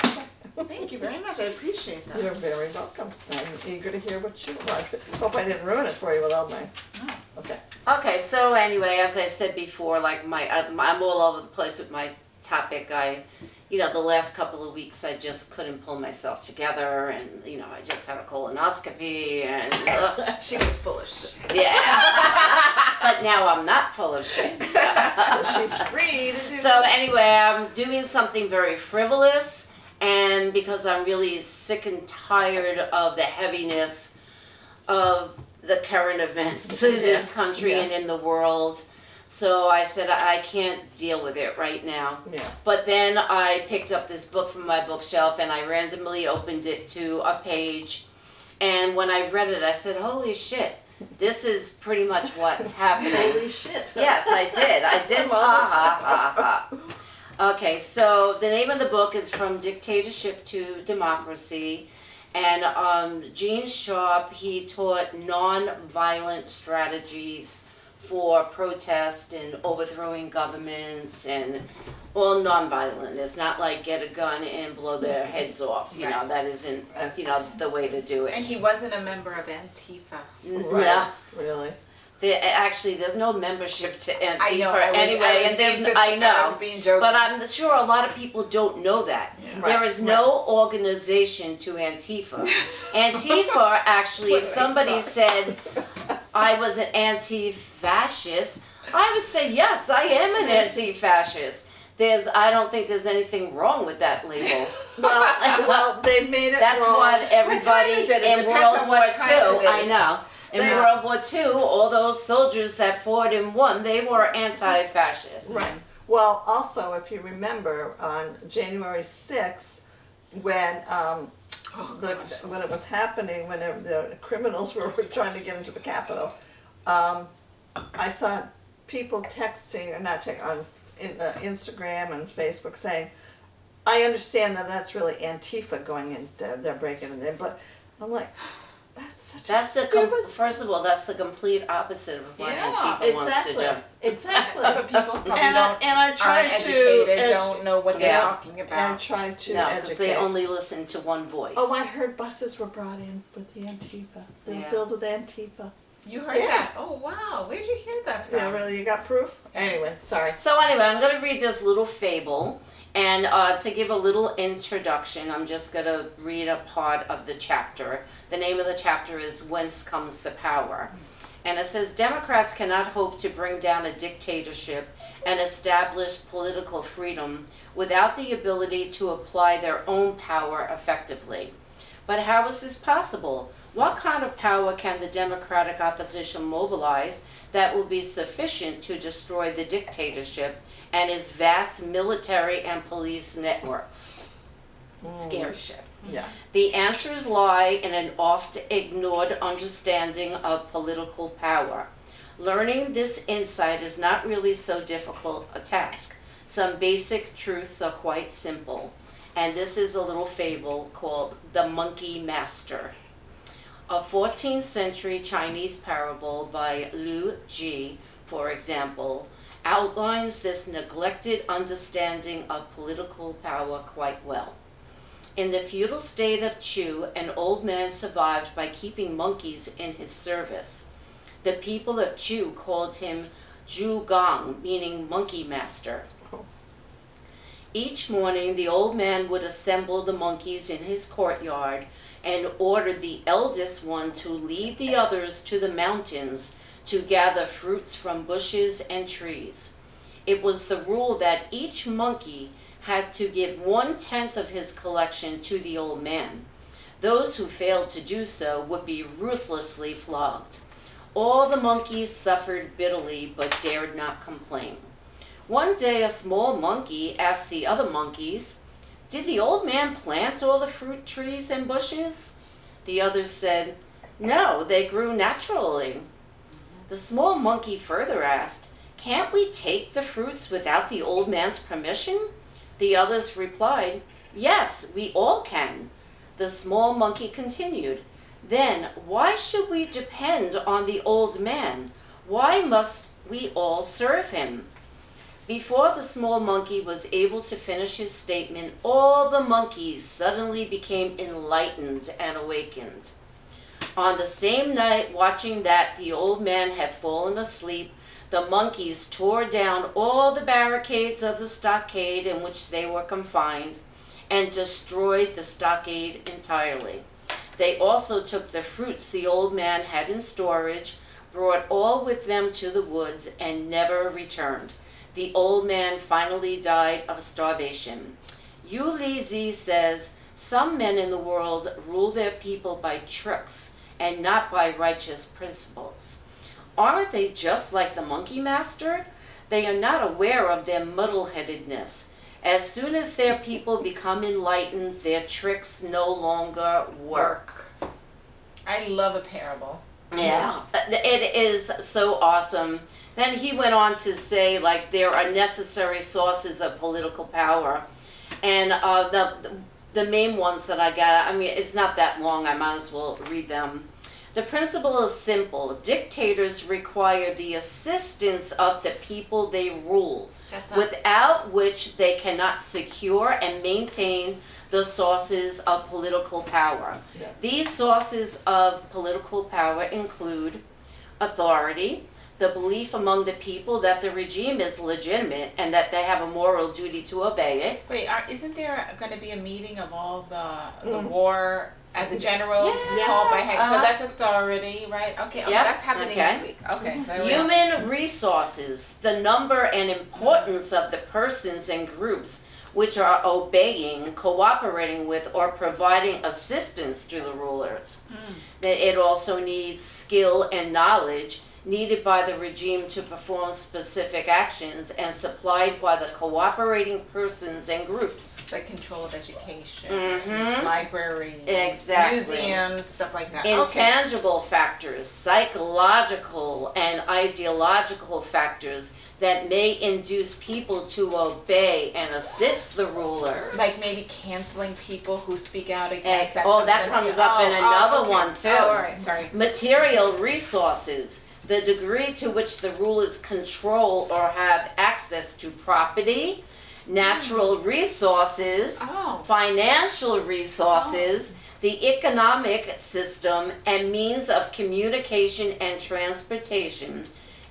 Thank you very much. I appreciate that. You're very welcome. I'm eager to hear what you want. Hope I didn't ruin it for you with all my. No. Okay. Okay, so anyway, as I said before, like I'm all over the place with my topic. The last couple of weeks I just couldn't pull myself together, and I just had a colonoscopy, and She was full of shit. but now I'm not full of shit. So, She's free to do. so anyway, I'm doing something very frivolous, and because I'm really sick and tired of the heaviness of the current events in this country and in the world. So I said, I can't deal with it right now. Yeah. But then I picked up this book from my bookshelf, and I randomly opened it to a page. And when I read it, I said, holy shit, this is pretty much what's happening. Holy shit. Yes, I did. Ha. Okay, so the name of the book is From Dictatorship to Democracy. And Gene Sharp, he taught non-violent strategies for protest and overthrowing governments, and all non-violent. It's not like get a gun and blow their heads off. That isn't the way to do it. And he wasn't a member of Antifa. Right. Yeah. Really. There's no membership to Antifa I know, I was being joking. But I'm sure a lot of people don't know that. Yeah. There is no organization to Antifa. Antifa, actually, if somebody said I was an anti-fascist, I would say yes, I am an anti-fascist. I don't think there's anything wrong with that label. Well, they made it That's wrong. what everybody is it? It in depends World on War what time II, it I is. know. In They- World War II, all those soldiers that fought and won, they were anti-fascist. Right. Well, also, if you remember, on January 6th, when when it was happening, whenever the criminals were trying to get into the Capitol, I saw people texting, or not texting, on Instagram and Facebook saying, I understand that that's really Antifa going in, they're breaking in there, but I'm like, that's such That's a stupid... first of all, that's the complete opposite of what Yeah, Antifa wants to do. Exactly. People probably And I try aren't to educated, don't know what they're Yeah. talking and about. try to No, because educate. they only listen to one voice. Oh, I heard buses were brought in with the Antifa. They were Yeah. filled with Antifa. You heard Yeah. that? Oh wow, where'd you hear that from? Yeah, really, you got proof? Anyway, sorry. So anyway, I'm going to read this little fable, and to give a little introduction, I'm just going to read a part of the chapter. The name of the chapter is Whence Comes the Power? And it says, Democrats cannot hope to bring down a dictatorship and establish political freedom without the ability to apply their own power effectively. But how is this possible? What kind of power can the Democratic opposition mobilize that will be sufficient to destroy the dictatorship and its vast military and police networks? Scary shit. Yeah. The answers lie in an oft-ignored understanding of political power. Learning this insight is not really so difficult a task. Some basic truths are quite simple. And this is a little fable called The Monkey Master. A 14th century Chinese parable by Liu Ji, for example, outlines this neglected understanding of political power quite well. In the feudal state of Chu, an old man survived by keeping monkeys in his service. The people of Chu called him Zhu Gong, meaning monkey master. Each morning, the old man would assemble the monkeys in his courtyard and ordered the eldest one to lead the others to the mountains to gather fruits from bushes and trees. It was the rule that each monkey had to give 1/10 of his collection to the old man. Those who failed to do so would be ruthlessly flogged. All the monkeys suffered bitterly but dared not complain. One day a small monkey asked the other monkeys, "Did the old man plant all the fruit trees and bushes?" The others said, "No, they grew naturally." The small monkey further asked, "Can't we take the fruits without the old man's permission?" The others replied, "Yes, we all can." The small monkey continued, "Then why should we depend on the old man? Why must we all serve him?" Before the small monkey was able to finish his statement, all the monkeys suddenly became enlightened and awakened. On the same night, watching that the old man had fallen asleep, the monkeys tore down all the barricades of the stockade in which they were confined and destroyed the stockade entirely. They also took the fruits the old man had in storage, brought all with them to the woods, and never returned. The old man finally died of starvation. Yu Li Zi says, "Some men in the world rule their people by tricks and not by righteous principles. Aren't they just like the monkey master? They are not aware of their muddle-headedness. As soon as their people become enlightened, their tricks no longer work." I love a parable. Yeah, it is so awesome. Then he went on to say, like, there are necessary sources of political power. And the main ones that I got, I mean, it's not that long, I might as well read them. The principle is simple. Dictators require the assistance of the people they rule, That's us. without which they cannot secure and maintain the sources of political power. Yeah. These sources of political power include authority, the belief among the people that the regime is legitimate and that they have a moral duty to obey it. Wait, isn't there going to be a meeting of all the war The generals Yeah. called by head. Uh-huh. So that's authority, right? Okay, Yep. that's happening Okay. this week. Okay. So we- Human resources, the number and importance of the persons and groups which are obeying, cooperating with, or providing assistance to the rulers. That it also needs skill and knowledge needed by the regime to perform specific actions and supplied by the cooperating persons and groups. like control of education, Mhm. libraries, Exactly. museums, stuff like that. Okay. Intangible factors, psychological and ideological factors that may induce people to obey and assist the rulers. Like maybe canceling people who speak out against that. That comes up in another one too. Oh, all right, sorry. Material resources, the degree to which the rulers control or have access to property, natural resources, Oh. financial resources, the economic system and means of communication and transportation,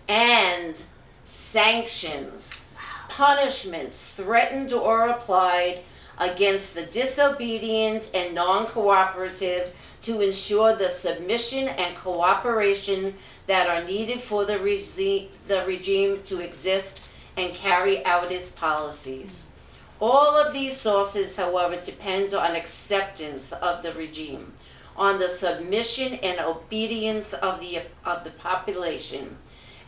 and sanctions, punishments threatened or applied against the disobedient and non-cooperative to ensure the submission and cooperation that are needed for the regime to exist and carry out its policies. All of these sources, however, depend on acceptance of the regime, on the submission and obedience of the population,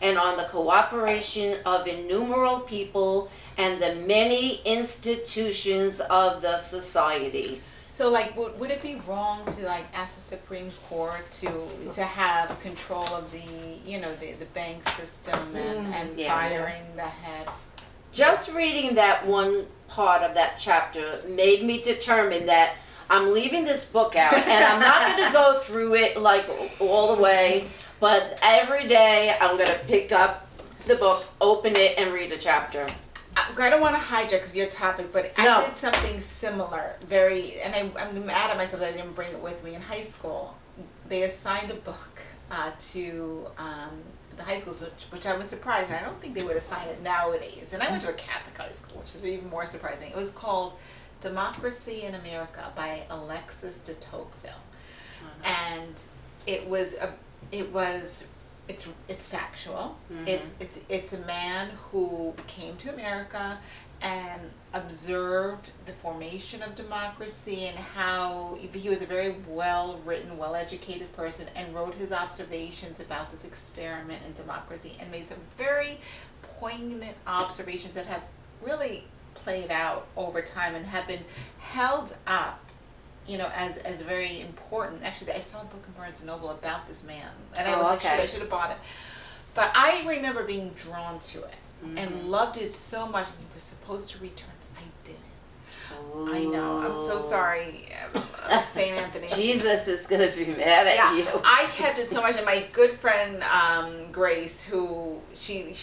and on the cooperation of innumerable people and the many institutions of the society. So, like, would it be wrong to like ask the Supreme Court to have control of the the bank system and Yeah. firing the head? Just reading that one part of that chapter made me determine that I'm leaving this book out, and I'm not going to go through it like all the way, but every day I'm going to pick up the book, open it, and read a chapter. I don't want to hijack because your topic, but No. I did something similar. I'm mad at myself that I didn't bring it with me in high school. They assigned a book to the high schools, which I was surprised, and I don't think they would assign it nowadays. And I went to a Catholic high school, which is even more surprising. It was called Democracy in America by Alexis de Tocqueville, and it's factual. It's a man who came to America and observed the formation of democracy and how he was a very well-written, well-educated person, and wrote his observations about this experiment in democracy and made some very poignant observations that have really played out over time and have been held up as very important. Actually, I saw a book in Barnes & Noble about this man, and I was like, okay. I should have bought it. But I remember being drawn to it and loved it so much, and he was supposed to return it. I didn't. I know. I'm so sorry, St. Anthony. Jesus is going to be mad at you. I kept it so much, and my good friend Grace, who she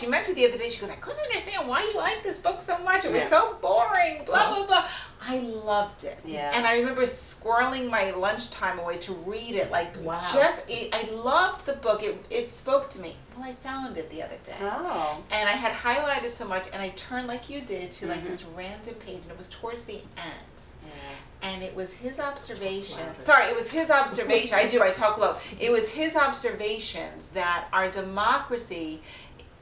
mentioned the other day, she goes, I couldn't understand why you like this book so much. It was so boring, blah, blah, blah. I loved it. Yeah. And I remember squirreling my lunchtime away to read it. Like, wow. I loved the book. It spoke to me. Well, I found it the other day. Oh. And I had highlighted so much, and I turned like you did to like this random page, and it was towards the end. Yeah. And it was his observation. Sorry, it was his observation. I talk low. It was his observations that our democracy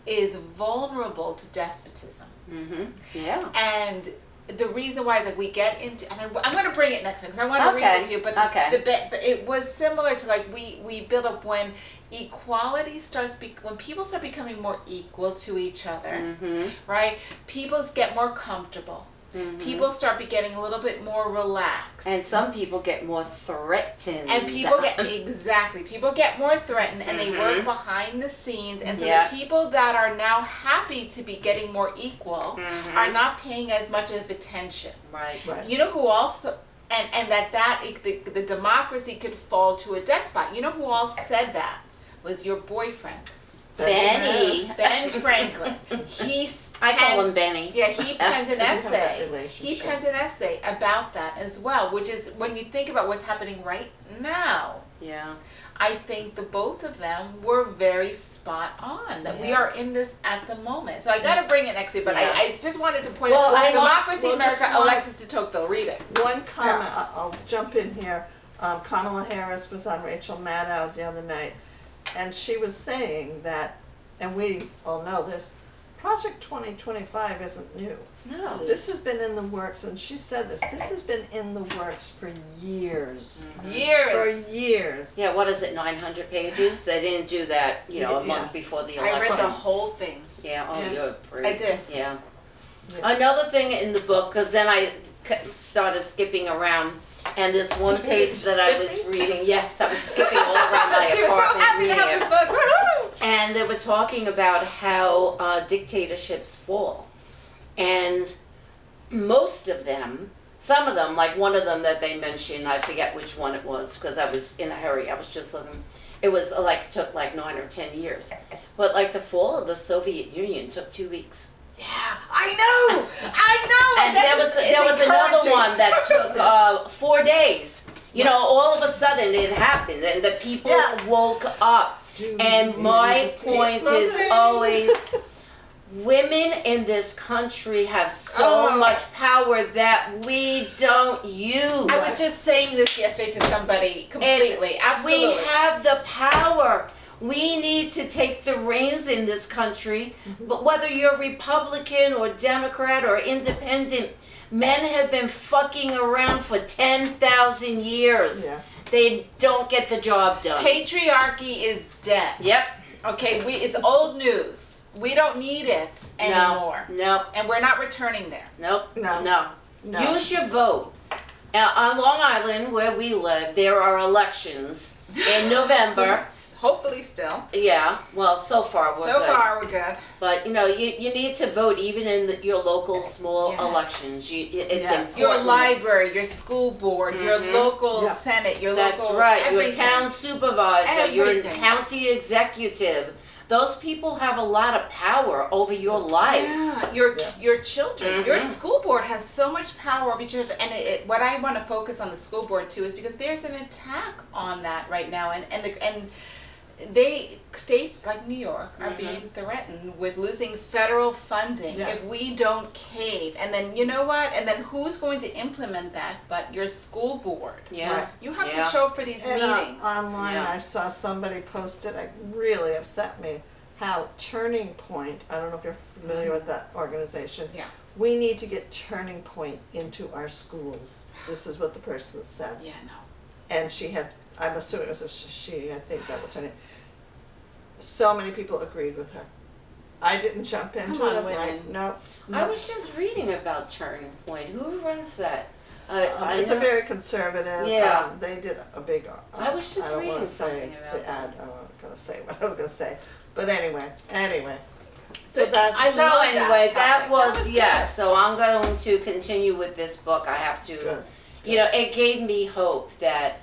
is vulnerable to despotism. Yeah. And the reason why is like we get into, and I'm going to bring it next time because I want to read it to you. But but it was similar to like we build up when equality when people start becoming more equal to each other, right? People get more comfortable. People start getting a little bit more relaxed. And some people get more threatened. And people get more threatened, and they work behind the scenes. And so the people that are now happy to be getting more equal are not paying as much of attention. Right. You know who also, and the democracy could fall to a despot. You know who else said that? Was your boyfriend. Benny. Ben Franklin. I call him Benny. Yeah, he penned an essay. He penned an essay about that as well, which is when you think about what's happening right now. Yeah. I think the both of them were very spot on, that we Yeah. are in this at the moment. So I got to bring it next week, but Yeah. I just wanted to point Well, out, I Democracy well, just America, one- Alexis de Tocqueville, read it. One comment, I'll jump in here. Kamala Harris was on Rachel Maddow the other night, and she was saying that, and we all know this, Project 2025 isn't new. No. This has been in the works, and she said this has been in the works for years. For Years. years. Yeah, what is it, 900 pages? They didn't do that, a Yeah. month before the I election. read the whole thing. Yeah, oh, Yeah. you're brave. I did. Yeah. Yeah. Another thing in the book, because then I started skipping around, and this one page that I was Skipping? reading, yes, I was skipping all around my She was so apartment happy to reading have it. this book. Woo-hoo! And they were talking about how dictatorships fall. And most of them, some of them, like one of them that they mentioned, I forget which one it was because I was in a hurry. I was just looking. It was took like 9 or 10 years. But like the fall of the Soviet Union took 2 weeks. Yeah, I know. And there was another one that took 4 days. All of a sudden it happened and the people Yes. woke up. And my point is always, women in this country have so Oh. much power that we don't use. I was just saying this yesterday to somebody completely. Absolutely. We have the power. We need to take the reins in this country. But whether you're Republican or Democrat or independent, men have been fucking around for 10,000 years. Yeah. They don't get the job done. Patriarchy is dead. Yep. Okay, it's old news. We don't need it anymore. No. And we're not returning there. Nope. No. No. No. Use your vote. On Long Island, where we live, there are elections in November. Hopefully still. Yeah. Well, so far we're So good. far we're good. But you need to vote even in your local small Yes. elections. It's Yes. important. Your library, your school board, your local Yeah. senate, your That's local right. everything. Your town supervisor, your Everything. county executive. Those people have a lot of power over your lives. Yeah. Your children, your Mhm. school board has so much power over your children. And what I want to focus on the school board too is because there's an attack on that right now, and states like New York are being threatened with losing federal funding Yeah. if we don't cave. And then you know what? And then who's going to implement that but your school board? Yeah. Right. You have Yeah. to show up for these And meetings. online, Yeah. I saw somebody posted, it really upset me, how Turning Point, I don't know if you're familiar with that organization. Yeah. We need to get Turning Point into our schools. This is what the person said. Yeah, no. And she had, I'm assuming it was a she, I think that was her name. So many people agreed with her. I didn't jump into Come on, it. I'm like, women. no. I was just reading about Turning Point. Who runs that? I It's a know- very conservative. Yeah. They did a big. I was just I don't reading wanna say something about the that. ad. I'm not gonna say what I was gonna say, but anyway. So So that's. I So love anyway, that that topic. was, That was yes. So I'm going to continue with this book. I have to, Good. it gave me hope that,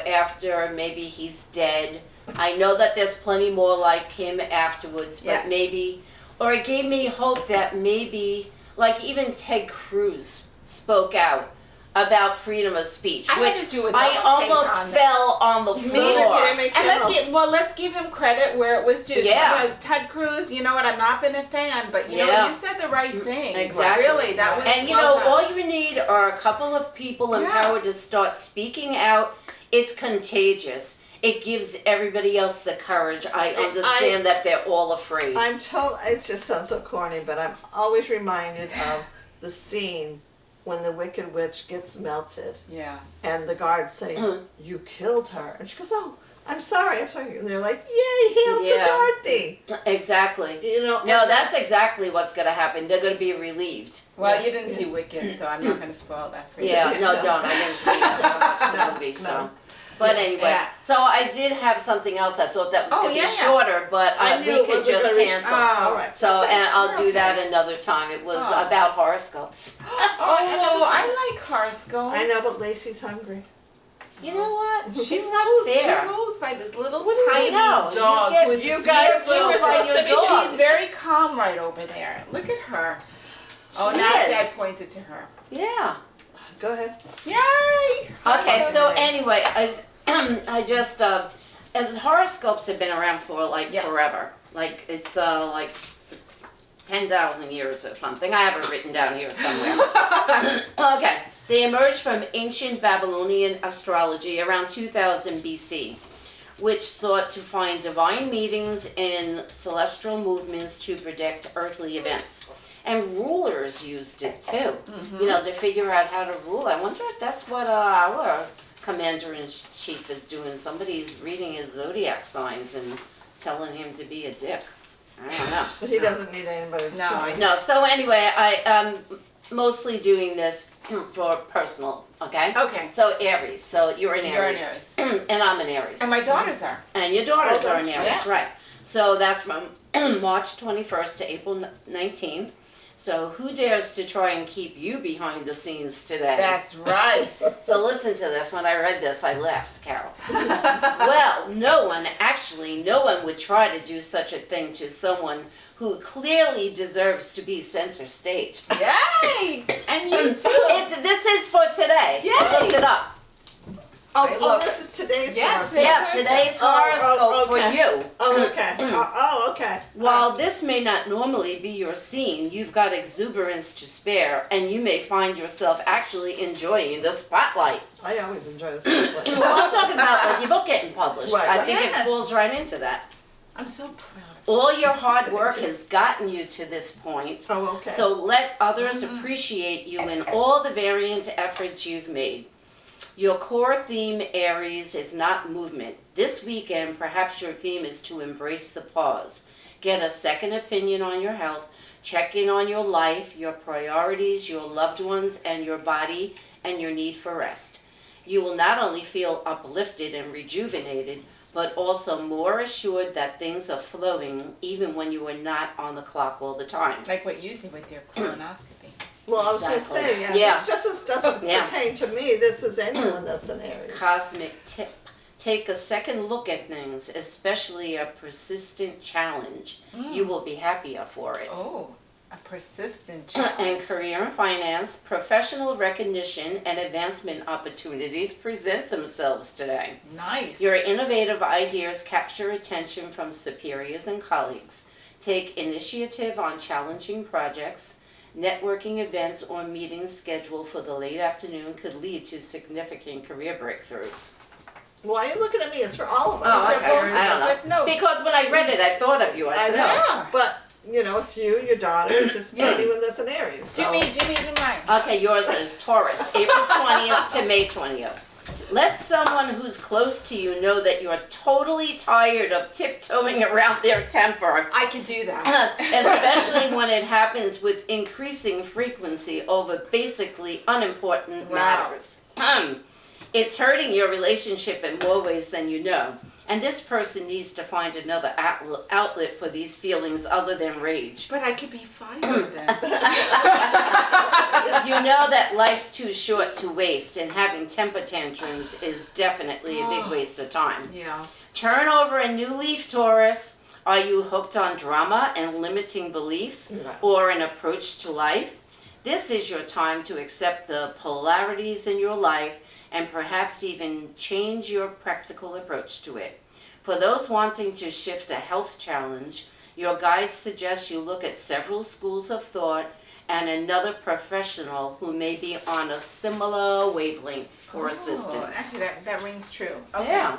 after maybe he's dead. I know that there's plenty more like him afterwards, but Yes. maybe, or it gave me hope that maybe, like even Ted Cruz spoke out about freedom of speech, I had which to do a I double take almost on that. fell on the Me floor. too. And let's give him credit where it was due. Yeah. Ted Cruz, you know what, I've not been a fan, but you know Yeah. what, you said the right thing. Exactly. Really, that was And well done. all you need are a couple of people empowered to start speaking out. It's contagious. It gives everybody else the courage. I understand that they're all afraid. It just sounds so corny, but I'm always reminded of the scene when the Wicked Witch gets melted, Yeah. and the guards say, "You killed her," and she goes, "Oh, I'm sorry." And they're like, "Yay, hail to Yeah. Dorothy!" Exactly. No, No, that's exactly what's going to happen. They're going to be relieved. Well, you didn't see Wicked, so I'm not going to spoil that for you. Yeah, no, No. don't. I didn't see it. I don't watch the movie, so. No. But Yeah. anyway, Yeah. so I did have something else. I thought that was Oh, going to yeah, be yeah. shorter, but I knew we it could wasn't just gonna reach- cancel. All right. So, and I'll do Okay. that another time. It was Oh. about horoscopes. Oh, I like horoscopes. I know, but Lacey's hungry. You know what? She It's not rules. fair. She rules by this little What do you tiny know? dog You get- who is you the guys sweetest little rule by dog. your dogs. She's very calm right over there. Look at her. Oh, She now see, I is. pointed to her. Yeah. Go ahead. Yay! Okay, so Horoscopes. anyway, I just, as horoscopes have been around for like Yes. forever. Like it's like 10,000 years or something. I have it written down here somewhere. Okay. They emerged from ancient Babylonian astrology around 2000 BC, which sought to find divine meetings in celestial movements to predict earthly events. And rulers used it too, to figure out how to rule. I wonder if that's what our commander-in-chief is doing. Somebody's reading his zodiac signs and telling him to be a dick. I don't know. But he doesn't need anybody to No, do it. No, so anyway, I'm mostly doing this for personal, okay? Okay. So Aries, so you're an You're an Aries. Aries. And I'm an Aries. And my daughters are. And your daughters Oh, are an that's Aries, right. right. So that's from March 21st to April 19th. So who dares to try and keep you behind the scenes today? That's right. So listen to this. When I read this, I laughed, Carol. Well, no one would try to do such a thing to someone who clearly deserves to be center stage. Yay! And you too. This is for today. Yay! I looked it up. I love this is today's Yes, horoscope. Yes, today's horoscope okay. for you. Oh, okay. Okay. While this may not normally be your scene, you've got exuberance to spare, and you may find yourself actually enjoying the spotlight. I always enjoy this spotlight. Well, I'm talking about like your book getting published. Right, I right. think it Yes. falls right into that. I'm so proud. All your hard work has gotten you to this point. Oh, okay. So let others appreciate you in all the variant efforts you've made. Your core theme, Aries, is not movement. This weekend, perhaps your theme is to embrace the pause. Get a second opinion on your health. Check in on your life, your priorities, your loved ones, and your body, and your need for rest. You will not only feel uplifted and rejuvenated, but also more assured that things are flowing even when you are not on the clock all the time. Like what you did with your colonoscopy. Well, I was going to Exactly. say, Yeah. this doesn't Yeah. pertain to me. This is anyone that's an Aries. Cosmic tip. Take a second look at things, especially a persistent challenge. You will be happier for it. Oh, a persistent And challenge. career and finance, professional recognition and advancement opportunities present themselves today. Nice. Your innovative ideas capture attention from superiors and colleagues. Take initiative on challenging projects. Networking events or meetings scheduled for the late afternoon could lead to significant career breakthroughs. Why are you looking at me? It's for all of us. Oh, These are okay. both- I don't know. but no. Because when I read it, I thought of you. I I said, know. Yeah. But, it's you, your daughters, it's Yeah. anyone that's an Aries. So. Do mine. oh. Okay, yours is Taurus, April 20th to May 20th. Let someone who's close to you know that you're totally tired of tiptoeing around their temper, I could do that. especially when it happens with increasing frequency over basically unimportant Wow. matters. It's hurting your relationship in more ways than you know. And this person needs to find another outlet for these feelings other than rage. But I could be fired then. You know that life's too short to waste, and having temper tantrums is definitely a big waste of time. Yeah. Turn over a new leaf, Taurus. Are you hooked on drama and limiting beliefs No. or an approach to life? This is your time to accept the polarities in your life and perhaps even change your practical approach to it. For those wanting to shift a health challenge, your guides suggest you look at several schools of thought and another professional who may be on a similar wavelength for assistance. Actually, that rings true. Okay. Yeah.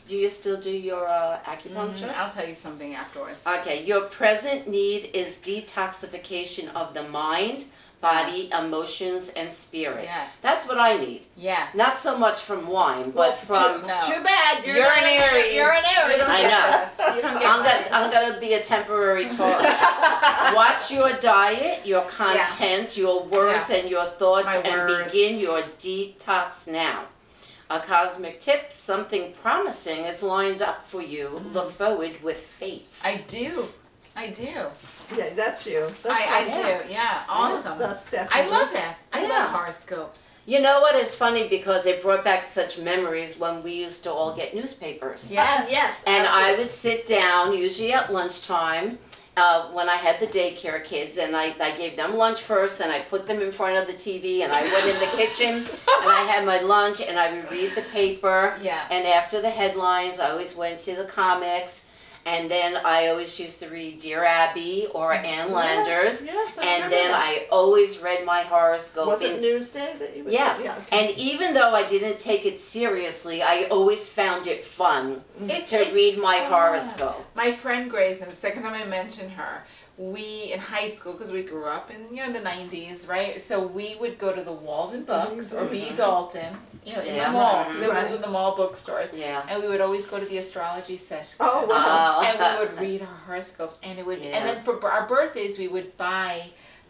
Do you still do your acupuncture? I'll tell you something afterwards. Okay, your present need is detoxification of the mind, body, emotions, and spirit. Yes. That's what I need. Yes. Not so much from wine, Well, but from. No. Too bad. You're an Aries. You're an Aries. You don't I get know. this. You don't get I'm gonna be a temporary Taurus. Watch your diet, your content, your words, and your thoughts, My and words. begin your detox now. A cosmic tip: something promising is lined up for you. Look forward with faith. I do. Yeah, that's you. That's I fine. do. Yeah. Awesome. That's definitely. I love that. I Yeah. love horoscopes. You know what is funny, because it brought back such memories when we used to all get newspapers. Yes. Yes. And I absolutely. would sit down, usually at lunchtime, when I had the daycare kids, and I gave them lunch first, and I put them in front of the TV, and I went in the kitchen, and I had my lunch, and I would read the paper, Yeah. and after the headlines, I always went to the comics, and then I always used to read Dear Abby or Ann Landers, Yes, I and remember then that. I always read my horoscope. Was it Newsday that you would Yes, Yeah, okay. and even though I didn't take it seriously, I always found it fun It's to read my fun. horoscope. My friend Grace, and the second time I mentioned her, we in high school, because we grew up in the 90s, right? So we would go to the Walden Books or B. Dalton, in Yeah. the mall. There Right. was in the mall bookstores, Yeah. and we would always go to the astrology session. Oh, wow. And we would read our horoscopes, and it would. Yeah. And then for our birthdays, we would buy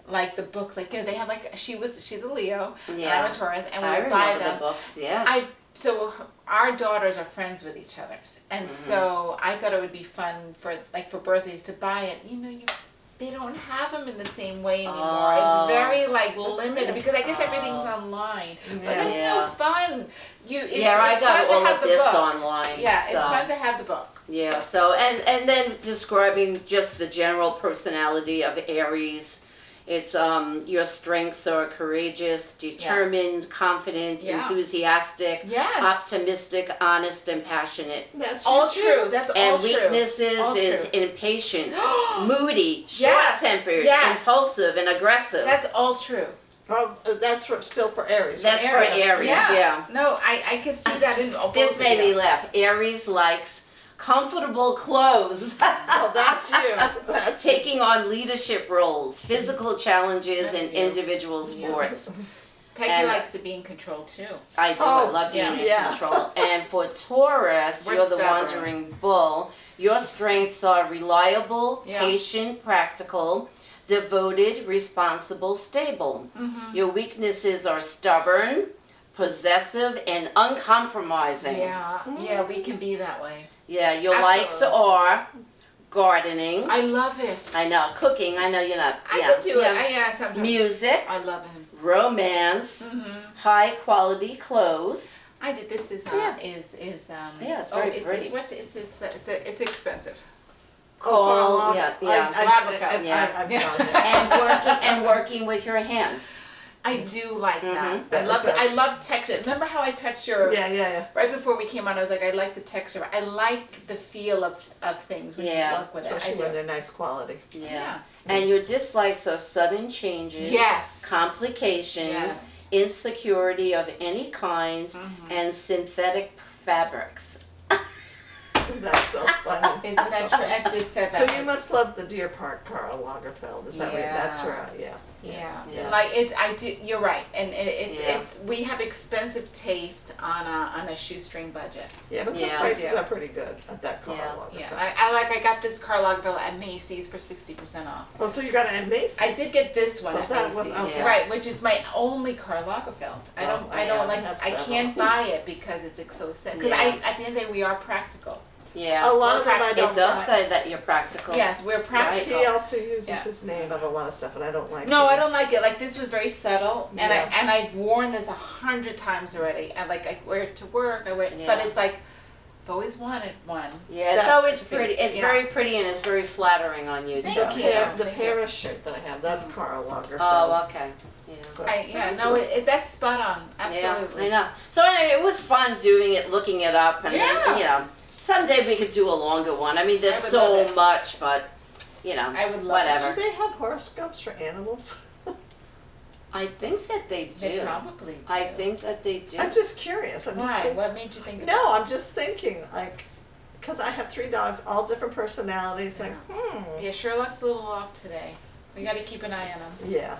like the books. Like they had like she's a Leo, and I'm a Taurus, and we I would buy remember them. the books, yeah. So our daughters are friends with each other's, and so I thought it would be fun for birthdays to buy it. They don't have them in the same way anymore. Oh. It's very limited cool. because I guess everything's online. But that's Yeah. no fun. It's I fun got to all have of the this book. online. Yeah, so. it's fun to have the book. Yeah, so and then describing just the general personality of Aries. It's your strengths are courageous, determined, confident, Yeah. enthusiastic, Yes. optimistic, honest, and passionate. That's All you too. true. That's all And true. weaknesses All is true. impatient, moody, Yes, short-tempered, yes. impulsive, and aggressive. That's all true. Oh, that's still for Aries. That's right? for Aries, yeah. No, I can see that in both This of made you. me laugh. Aries likes comfortable clothes. Oh, that's you. That's Taking on leadership roles, physical challenges, That's and you. individual sports. Peggy And- likes to be in control too. I do. Oh, I love being yeah. in control. And for Taurus, We're you're the stubborn. wandering bull. Your strengths are reliable, Yeah. patient, practical, devoted, responsible, stable. Mm-hmm. Your weaknesses are stubborn, possessive, and uncompromising. Yeah, we can be that way. Yeah, your Absolutely. likes are gardening. I love it. I know, cooking. I know you're not. I yeah, can do yeah. it. Sometimes. Music, I love him. romance, Mm-hmm. high quality clothes. I did this. Is Yeah. Yeah, it's very pretty. It's expensive. Call, yeah. Yeah. And working with your hands. I do like that. Mhm. I love texture. Remember how I touched your Yeah. right before we came on? I was like, I like the texture. I like the feel of things when Yeah. you work with Especially it. I when do. they're nice quality. Yeah. And your dislikes are sudden changes, Yes. complications, Yes. insecurity of any kind, Mhm. and synthetic fabrics. That's so funny. Isn't that true? I just said So that. you must love the Deer Park Karl Lagerfeld. Is that right? That's Yeah. right. Yeah. Yeah. Yeah. Like I do. You're right, and it's Yeah. we have expensive taste on a shoestring budget. Yeah, but the Yeah. prices Yeah. are pretty good at that Karl Yeah. Lagerfeld. Yeah, I got this Karl Lagerfeld at Macy's for 60% off. Oh, so you got it at Macy's? I did get this one So at that was- Macy's, okay. right? Which is my only Karl Lagerfeld. I don't yeah, like. I have I several. can't buy it because it's so expensive. Because Yeah. at the end of the day, we are practical. Yeah. A lot of them I It don't It does buy. say that you're practical. Yes, we're practical. He also uses Yeah. his name on a lot of stuff, and I don't like No, it. I don't like it. Like this was very subtle, and Yeah. I've worn this 100 times already. And like I wear it to work. But Yeah. it's like I've always wanted one. Yeah, it's That always piece, pretty. It's yeah. very pretty and it's very flattering on you Thank too. you. The Thank you. Paris shirt that I have, that's Karl Lagerfeld. Oh, okay. Yeah. But- No, that's spot on. Absolutely. Yeah, I know. So anyway, it was fun doing it, looking it up, and Yeah. then, someday we could do a longer one. I mean, there's I would so love it. much, but I would love whatever. Do they have horoscopes for animals? I think that they do. They probably do. I think that they do. I'm just curious. I'm just Why? thinking, What made you think of no, I'm just thinking, like, because I have 3 dogs, all different personalities, like, Yeah, Sherlock's a little off today. We got to keep an eye on him. Yeah.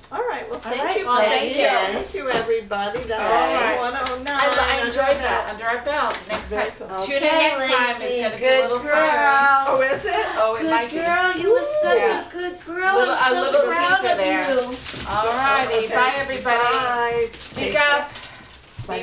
All right, well, thank right, you. well, thank you. Thank you, everybody. That All was right. 109. I enjoyed Under that. our Under our belt. Next Very time. cool. Tune in next time. Lacey, It's going to be a good little girl. fun. Oh, is it? Oh, it Good might be. girl, you were such Yeah. a good girl. Little- I'm a so little proud teaser of there. you. All righty. Okay. Bye, everybody. Bye. Speak Take up.